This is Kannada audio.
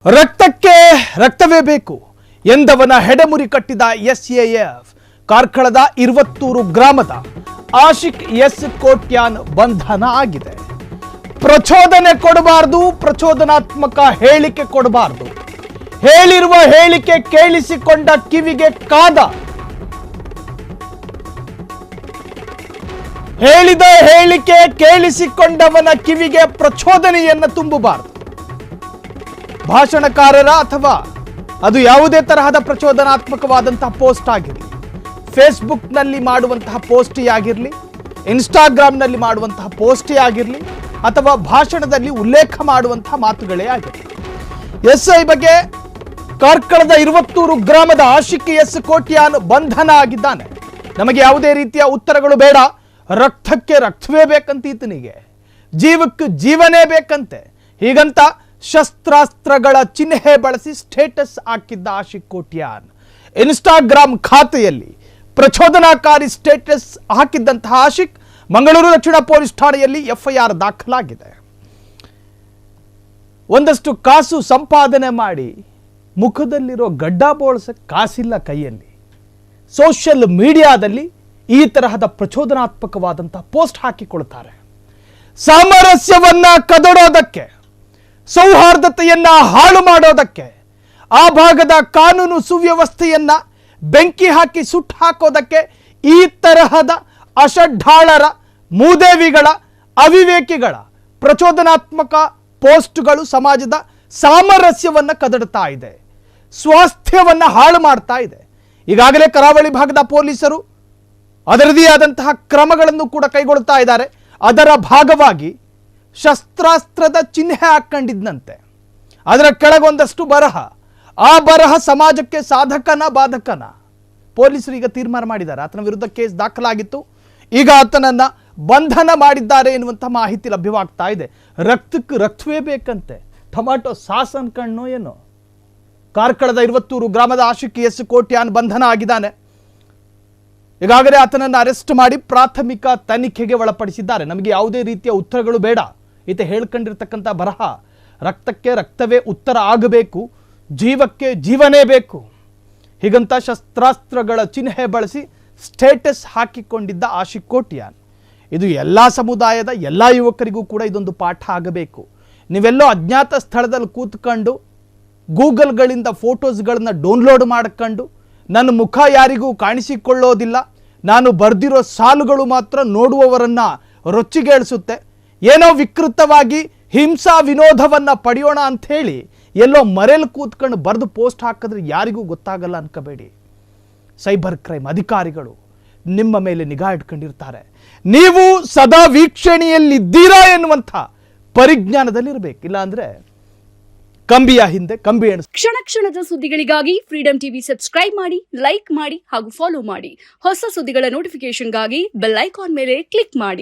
ರಕ್ತಕ್ಕೆ ರಕ್ತವೇ ಬೇಕು ಎಂದವನ ಹೆಡೆಮುರಿ ಕಟ್ಟಿದ ಎಸ್ಎಎಫ್ ಕಾರ್ಕಳದ ಇರುವತ್ತೂರು ಗ್ರಾಮದ ಆಶಿಕ್ ಎಸ್ ಕೋಟ್ಯಾನ್ ಬಂಧನ ಆಗಿದೆ. ಪ್ರಚೋದನೆ ಕೊಡಬಾರದು, ಪ್ರಚೋದನಾತ್ಮಕ ಹೇಳಿಕೆ ಕೊಡಬಾರದು, ಹೇಳಿರುವ ಹೇಳಿಕೆ ಕೇಳಿಸಿಕೊಂಡ ಕಿವಿಗೆ ಕಾದ, ಹೇಳಿದ ಹೇಳಿಕೆ ಕೇಳಿಸಿಕೊಂಡವನ ಕಿವಿಗೆ ಪ್ರಚೋದನೆಯನ್ನು ತುಂಬಬಾರದು. ಭಾಷಣಕಾರರ ಅಥವಾ ಅದು ಯಾವುದೇ ತರಹದ ಪ್ರಚೋದನಾತ್ಮಕವಾದಂತಹ ಪೋಸ್ಟ್ ಆಗಿರಲಿ, ಫೇಸ್ಬುಕ್ನಲ್ಲಿ ಮಾಡುವಂತಹ ಪೋಸ್ಟೇ ಆಗಿರಲಿ, ಇನ್ಸ್ಟಾಗ್ರಾಮ್ನಲ್ಲಿ ಮಾಡುವಂತಹ ಪೋಸ್ಟೇ ಆಗಿರಲಿ, ಅಥವಾ ಭಾಷಣದಲ್ಲಿ ಉಲ್ಲೇಖ ಮಾಡುವಂತಹ ಮಾತುಗಳೇ ಆಗಿರಲಿ, ಎಸ್ಐ ಬಗ್ಗೆ ಕಾರ್ಕಳದ ಇರುವತ್ತೂರು ಗ್ರಾಮದ ಆಶಿಕ್ ಎಸ್ ಕೋಟ್ಯಾನ್ ಬಂಧನ ಆಗಿದ್ದಾನೆ. ನಮಗೆ ಯಾವುದೇ ರೀತಿಯ ಉತ್ತರಗಳು ಬೇಡ, ರಕ್ತಕ್ಕೆ ರಕ್ತವೇ ಬೇಕಂತ ಈತನಿಗೆ, ಜೀವಕ್ಕೆ ಜೀವನೇ ಬೇಕಂತೆ. ಹೀಗಂತ ಶಸ್ತ್ರಾಸ್ತ್ರಗಳ ಚಿಹ್ನೆ ಬಳಸಿ ಸ್ಟೇಟಸ್ ಹಾಕಿದ್ದ ಆಶಿಕ್ ಕೋಟ್ಯಾನ್ ಇನ್ಸ್ಟಾಗ್ರಾಮ್ ಖಾತೆಯಲ್ಲಿ ಪ್ರಚೋದನಾಕಾರಿ ಸ್ಟೇಟಸ್ ಹಾಕಿದ್ದಂತಹ ಆಶಿಕ್ ಮಂಗಳೂರು ದಕ್ಷಿಣ ಪೊಲೀಸ್ ಠಾಣೆಯಲ್ಲಿ ಎಫ್ಐಆರ್ ದಾಖಲಾಗಿದೆ. ಒಂದಷ್ಟು ಕಾಸು ಸಂಪಾದನೆ ಮಾಡಿ ಮುಖದಲ್ಲಿರೋ ಗಡ್ಡ ಬೋಳ್ಸಕ್ಕೆ ಕಾಸಿಲ್ಲ ಕೈಯಲ್ಲಿ, ಸೋಷಿಯಲ್ ಮೀಡಿಯಾದಲ್ಲಿ ಈ ತರಹದ ಪ್ರಚೋದನಾತ್ಮಕವಾದಂತಹ ಪೋಸ್ಟ್ ಹಾಕಿಕೊಳ್ತಾರೆ. ಸಾಮರಸ್ಯವನ್ನ ಕದಡೋದಕ್ಕೆ, ಸೌಹಾರ್ದತೆಯನ್ನ ಹಾಳು ಮಾಡೋದಕ್ಕೆ, ಆ ಭಾಗದ ಕಾನೂನು ಸುವ್ಯವಸ್ಥೆಯನ್ನ ಬೆಂಕಿ ಹಾಕಿ ಸುಟ್ಟು ಹಾಕೋದಕ್ಕೆ ಈ ತರಹದ ಅಷಡ್ಢಾಳರ, ಮೂದೇವಿಗಳ, ಅವಿವೇಕಿಗಳ ಪ್ರಚೋದನಾತ್ಮಕ ಪೋಸ್ಟ್ಗಳು ಸಮಾಜದ ಸಾಮರಸ್ಯವನ್ನು ಕದಡ್ತಾ ಇದೆ, ಸ್ವಾಸ್ಥ್ಯವನ್ನು ಹಾಳು ಮಾಡ್ತಾ ಇದೆ. ಈಗಾಗಲೇ ಕರಾವಳಿ ಭಾಗದ ಪೊಲೀಸರು ಅದರದೇ ಆದಂತಹ ಕ್ರಮಗಳನ್ನು ಕೂಡ ಕೈಗೊಳ್ತಾ ಇದ್ದಾರೆ. ಅದರ ಭಾಗವಾಗಿ ಶಸ್ತ್ರಾಸ್ತ್ರದ ಚಿಹ್ನೆ ಹಾಕ್ಕೊಂಡಿದ್ದಂತೆ, ಅದರ ಕೆಳಗೊಂದಷ್ಟು ಬರಹ, ಆ ಬರಹ ಸಮಾಜಕ್ಕೆ ಸಾಧಕನ ಬಾಧಕನ ಪೊಲೀಸರು ಈಗ ತೀರ್ಮಾನ ಮಾಡಿದ್ದಾರೆ. ಆತನ ವಿರುದ್ಧ ಕೇಸ್ ದಾಖಲಾಗಿತ್ತು, ಈಗ ಆತನನ್ನ ಬಂಧನ ಮಾಡಿದ್ದಾರೆ ಎನ್ನುವಂಥ ಮಾಹಿತಿ ಲಭ್ಯವಾಗ್ತಾ ಇದೆ. ರಕ್ತಕ್ಕೆ ರಕ್ತವೇ ಬೇಕಂತೆ, ಟೊಮಾಟೊ ಸಾಸ್ ಅನ್ಕಣ್ಣೋ ಏನೋ. ಕಾರ್ಕಳದ ಇರುವತ್ತೂರು ಗ್ರಾಮದ ಆಶಿಕ್ ಎಸ್ ಕೋಟ್ಯಾನ್ ಬಂಧನ ಆಗಿದ್ದಾನೆ. ಈಗಾಗಲೇ ಆತನನ್ನು ಅರೆಸ್ಟ್ ಮಾಡಿ ಪ್ರಾಥಮಿಕ ತನಿಖೆಗೆ ಒಳಪಡಿಸಿದ್ದಾರೆ. ನಮಗೆ ಯಾವುದೇ ರೀತಿಯ ಉತ್ತರಗಳು ಬೇಡ, ಈತ ಹೇಳ್ಕೊಂಡಿರ್ತಕ್ಕಂಥ ಬರಹ ರಕ್ತಕ್ಕೆ ರಕ್ತವೇ ಉತ್ತರ ಆಗಬೇಕು, ಜೀವಕ್ಕೆ ಜೀವನೇ ಬೇಕು, ಹೀಗಂತ ಶಸ್ತ್ರಾಸ್ತ್ರಗಳ ಚಿಹ್ನೆ ಬಳಸಿ ಸ್ಟೇಟಸ್ ಹಾಕಿಕೊಂಡಿದ್ದ ಆಶಿಕ್ ಕೋಟ್ಯಾನ್ ಇದು ಎಲ್ಲ ಸಮುದಾಯದ ಎಲ್ಲ ಯುವಕರಿಗೂ ಕೂಡ ಇದೊಂದು ಪಾಠ ಆಗಬೇಕು. ನೀವೆಲ್ಲೋ ಅಜ್ಞಾತ ಸ್ಥಳದಲ್ಲಿ ಕೂತ್ಕೊಂಡು ಗೂಗಲ್ಗಳಿಂದ ಫೋಟೋಸ್ಗಳನ್ನು ಡೌನ್ಲೋಡ್ ಮಾಡ್ಕೊಂಡು ನನ್ನ ಮುಖ ಯಾರಿಗೂ ಕಾಣಿಸಿಕೊಳ್ಳೋದಿಲ್ಲ, ನಾನು ಬರೆದಿರೋ ಸಾಲುಗಳು ಮಾತ್ರ ನೋಡುವವರನ್ನು ರೊಚ್ಚಿಗೇಳಿಸುತ್ತೆ, ಏನೋ ವಿಕೃತವಾಗಿ ಹಿಂಸಾ ವಿನೋದವನ್ನು ಪಡೆಯೋಣ ಅಂಥೇಳಿ ಎಲ್ಲೋ ಮರೆಯಲ್ಲಿ ಕೂತ್ಕೊಂಡು ಬರೆದು ಪೋಸ್ಟ್ ಹಾಕಿದ್ರೆ ಯಾರಿಗೂ ಗೊತ್ತಾಗಲ್ಲ ಅನ್ಕೋಬೇಡಿ. ಸೈಬರ್ ಕ್ರೈಮ್ ಅಧಿಕಾರಿಗಳು ನಿಮ್ಮ ಮೇಲೆ ನಿಗಾ ಇಟ್ಕೊಂಡಿರ್ತಾರೆ. ನೀವು ಸದಾ ವೀಕ್ಷಣೆಯಲ್ಲಿದ್ದೀರಾ ಎನ್ನುವಂಥ ಪರಿಜ್ಞಾನದಲ್ಲಿರಬೇಕು, ಇಲ್ಲಾಂದರೆ ಕಂಬಿಯ ಹಿಂದೆ ಕಂಬಿ ಎಣಿಸ್. ಕ್ಷಣ ಕ್ಷಣದ ಸುದ್ದಿಗಳಿಗಾಗಿ ಫ್ರೀಡಂ ಟಿವಿ ಸಬ್ಸ್ಕ್ರೈಬ್ ಮಾಡಿ, ಲೈಕ್ ಮಾಡಿ ಹಾಗೂ ಫಾಲೋ ಮಾಡಿ. ಹೊಸ ಸುದ್ದಿಗಳ ನೋಟಿಫಿಕೇಶನ್ಗಾಗಿ ಬೆಲ್ ಐಕಾನ್ ಮೇಲೆ ಕ್ಲಿಕ್ ಮಾಡಿ.